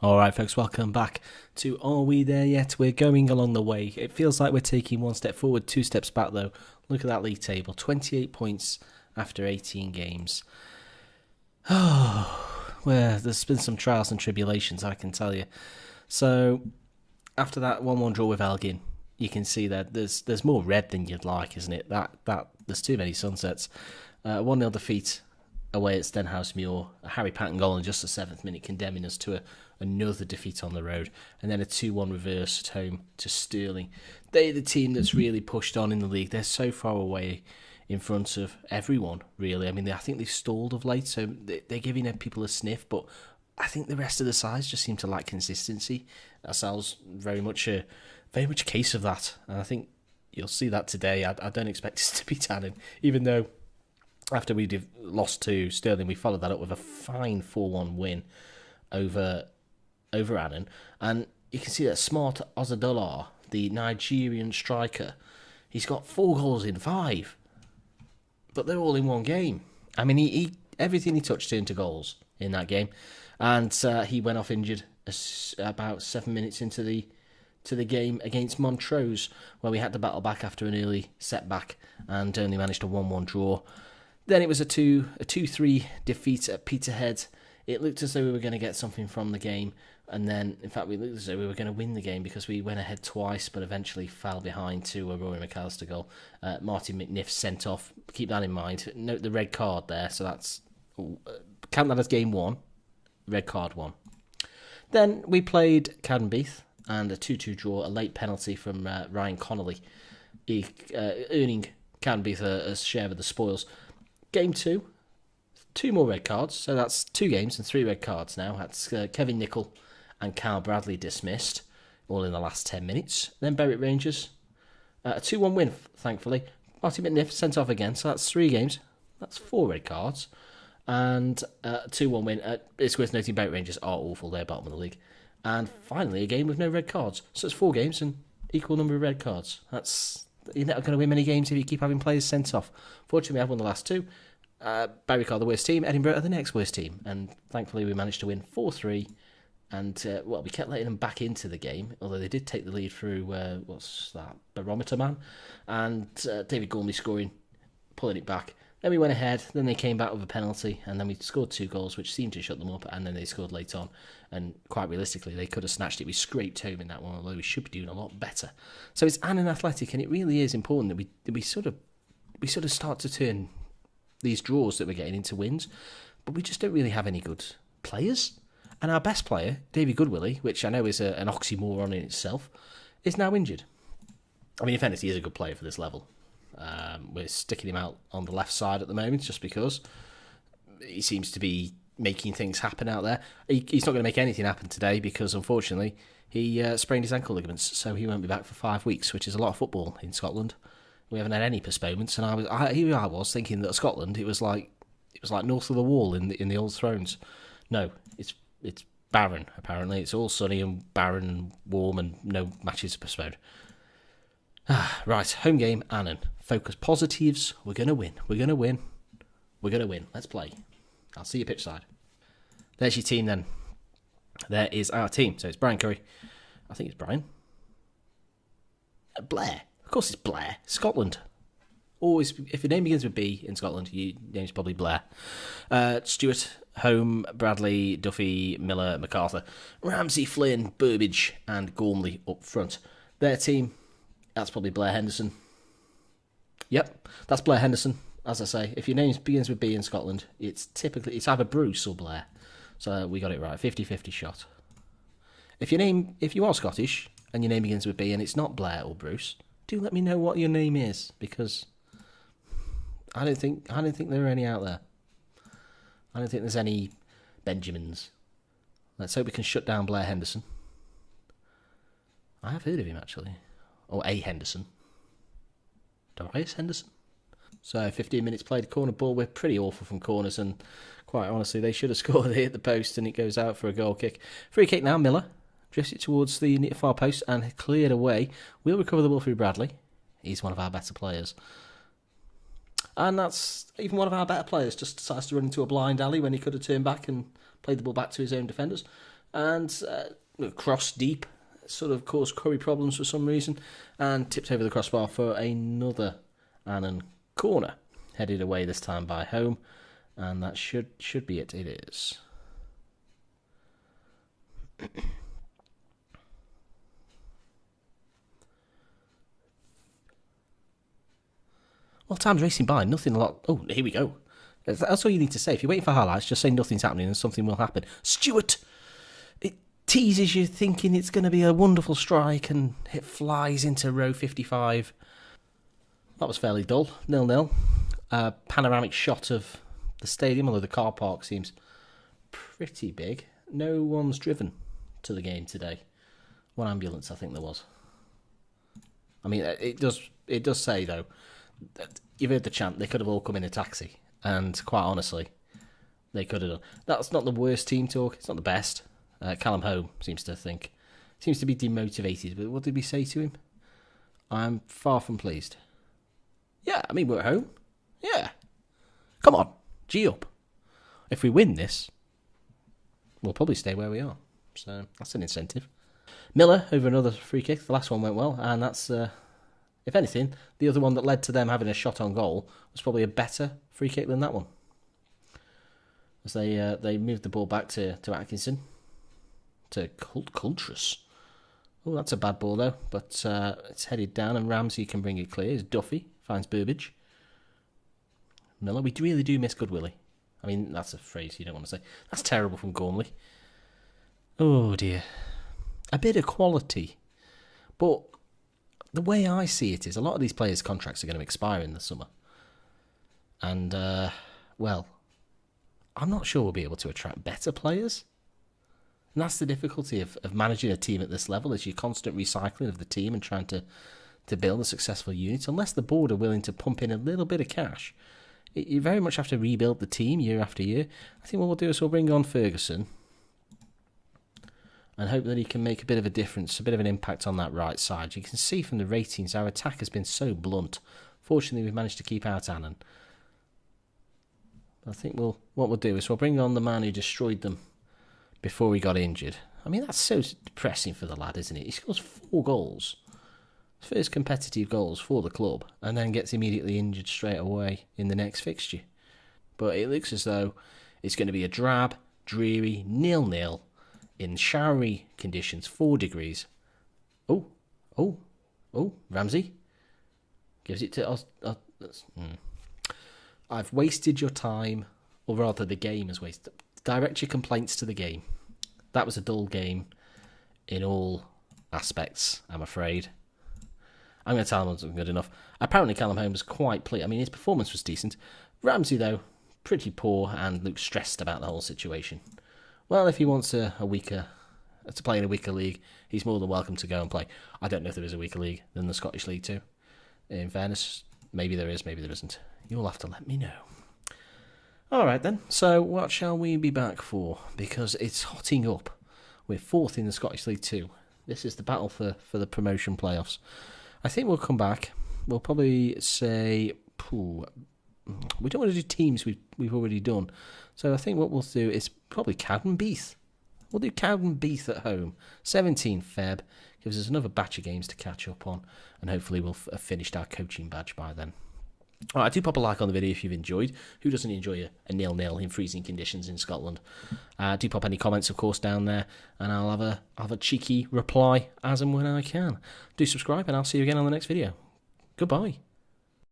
All right, folks, welcome back to Are We There Yet? We're going along the way. It feels like we're taking one step forward, two steps back, though. Look at that league table. 28 points after 18 games. Oh, well, there's been some trials and tribulations, I can tell you. So, after that 1-1 draw with Elgin, you can see that there's more red than you'd like, isn't it? That there's too many sunsets. 1-0 defeat away at Stenhousemuir. A Harry Patton goal in just the 7th minute, condemning us to another defeat on the road, and then a 2-1 reverse at home to Stirling. They're the team that's really pushed on in the league. They're so far away in front of everyone, really. I mean, I think they've stalled of late, so they're giving people a sniff, but I think the rest of the sides just seem to lack consistency. Ourselves very much a case of that, and I think you'll see that today. I don't expect us to be tanning, even though after we lost to Stirling, we followed that up with a fine 4-1 win over Annan. And you can see that Smart Ozadolar, the Nigerian striker, he's got 4 goals in 5. But they're all in one game. I mean, he everything he touched turned to goals in that game. And he went off injured about 7 minutes into the game against Montrose, where we had to battle back after an early setback and only managed a 1-1 draw. Then it was a 2-3 defeat at Peterhead. It looked as though we were going to get something from the game, and then, in fact, we looked as though we were going to win the game because we went ahead twice, but eventually fell behind to a Rory McAllister goal. Martin McNiff sent off. Keep that in mind. Note the red card there, so that's count that as game 1. Red card 1. Then we played Cowdenbeath, and a 2-2 draw, a late penalty from Ryan Connolly, earning Cowdenbeath a share of the spoils. Game 2, 2 more red cards, so that's 2 games and 3 red cards now. That's Kevin Nicol and Carl Bradley dismissed, all in the last 10 minutes. Then Berwick Rangers, a 2-1 win, thankfully. Martin McNiff sent off again, so that's 3 games. That's 4 red cards. And a 2-1 win. It's worth noting Berwick Rangers are awful, they're bottom of the league. And finally, a game with no red cards. So it's 4 games and equal number of red cards. You're not going to win many games if you keep having players sent off. Fortunately, I've won the last 2. Berwick are the worst team, Edinburgh are the next worst team, and thankfully we managed to win 4-3, and we kept letting them back into the game, although they did take the lead through what's that, Barometer Man, and David Gormley scoring, pulling it back. Then we went ahead, then they came back with a penalty, and then we scored 2 goals, which seemed to shut them up, and then they scored late on, and quite realistically they could have snatched it. We scraped home in that one, although we should be doing a lot better. So it's Annan Athletic, and it really is important that we sort of start to turn these draws that we're getting into wins, but we just don't really have any good players. And our best player, Davy Goodwillie, which I know is an oxymoron in itself, is now injured. I mean, in fairness, he is a good player for this level. We're sticking him out on the left side at the moment just because he seems to be making things happen out there. He's not going to make anything happen today because, unfortunately, he sprained his ankle ligaments, so he won't be back for 5 weeks, which is a lot of football in Scotland. We haven't had any postponements, and I was thinking that Scotland, it was like north of the wall in the old thrones. No, it's barren. Apparently, it's all sunny and barren and warm, and no matches postponed. Right, home game, Annan. Focus positives. We're gonna win. We're gonna win. We're gonna win. Let's play. I'll see you pitch side. There's your team then. There is our team. So it's Brian Curry. I think it's Brian. Blair. Of course it's Blair. Scotland. Always, if your name begins with B in Scotland, your name's probably Blair. Stewart, Home, Bradley, Duffy, Miller, MacArthur, Ramsey, Flynn, Burbage, and Gormley up front. Their team, that's probably Blair Henderson. Yep, that's Blair Henderson. As I say, if your name begins with B in Scotland, it's either Bruce or Blair. So we got it right, 50-50 shot. If you are Scottish and your name begins with B and it's not Blair or Bruce, do let me know what your name is, because I don't think there are any out there. I don't think there's any Benjamins. Let's hope we can shut down Blair Henderson. I have heard of him actually, or A Henderson. Darius Henderson. So 15 minutes played, corner ball. We're pretty awful from corners, and quite honestly, they should have scored. They hit the post, and it goes out for a goal kick. Free kick now, Miller. Drifts it towards the far post and cleared away. We'll recover the ball through Bradley. He's one of our better players. And that's even one of our better players just decides to run into a blind alley when he could have turned back and played the ball back to his own defenders. and cross deep, sort of caused Curry problems for some reason, and tipped over the crossbar for another Annan corner. Headed away this time by home, and that should be it. It is. Well, time's racing by. Nothing a lot. Oh, here we go. That's all you need to say. If you're waiting for highlights, just say nothing's happening and something will happen. Stewart! It teases you thinking it's going to be a wonderful strike and it flies into row 55. That was fairly dull. 0-0. Panoramic shot of the stadium, although the car park seems pretty big. No one's driven to the game today. One ambulance, I think there was. I mean, it does say, though, that you've heard the chant, they could have all come in a taxi. And quite honestly, they could have done. That's not the worst team talk. It's not the best. Callum Home seems to be demotivated. But what did we say to him? I'm far from pleased. Yeah, I mean, we're at home. Yeah. Come on, G up. If we win this, we'll probably stay where we are. So that's an incentive. Miller over another free kick. The last one went well, and that's, if anything, the other one that led to them having a shot on goal was probably a better free kick than that one. As they moved the ball back to Atkinson. To Cultress. Oh, that's a bad ball, though. But it's headed down, and Ramsey can bring it clear. As Duffy finds Burbage. Miller, we really do miss Good Willie. I mean, that's a phrase you don't want to say. That's terrible from Gormley. Oh, dear. A bit of quality. But the way I see it is a lot of these players' contracts are going to expire in the summer. And, well, I'm not sure we'll be able to attract better players. And that's the difficulty of managing a team at this level, is your constant recycling of the team and trying to build a successful unit. Unless the board are willing to pump in a little bit of cash, you very much have to rebuild the team year after year. I think what we'll do is we'll bring on Ferguson and hope that he can make a bit of a difference, a bit of an impact on that right side. You can see from the ratings our attack has been so blunt. Fortunately, we've managed to keep out Annan. I think what we'll do is we'll bring on the man who destroyed them before he got injured. I mean, that's so depressing for the lad, isn't it? He scores 4 goals. First competitive goals for the club, and then gets immediately injured straight away in the next fixture. But it looks as though it's going to be a drab, dreary 0-0 in showery conditions, 4 degrees. Oh, Ramsey gives it to us. I've wasted your time, or rather the game has wasted. Direct your complaints to the game. That was a dull game in all aspects, I'm afraid. I'm going to tell him it wasn't good enough. Apparently Callum Holmes was quite pleased. I mean, his performance was decent. Ramsey, though, pretty poor and looked stressed about the whole situation. Well, if he wants to play in a weaker league, he's more than welcome to go and play. I don't know if there is a weaker league than the Scottish League 2. In fairness, maybe there is, maybe there isn't. You'll have to let me know. All right, then. So what shall we be back for? Because it's hotting up. We're 4th in the Scottish League 2. This is the battle for the promotion playoffs. I think we'll come back. We'll probably say, we don't want to do teams we've already done. So I think what we'll do is probably Cowdenbeath. We'll do Cowdenbeath at home. 17 Feb. Gives us another batch of games to catch up on. And hopefully we'll have finished our coaching badge by then. All right, do pop a like on the video if you've enjoyed. Who doesn't enjoy a 0-0 in freezing conditions in Scotland? Do pop any comments, of course, down there, and I'll have a cheeky reply as and when I can. Do subscribe, and I'll see you again on the next video. Goodbye.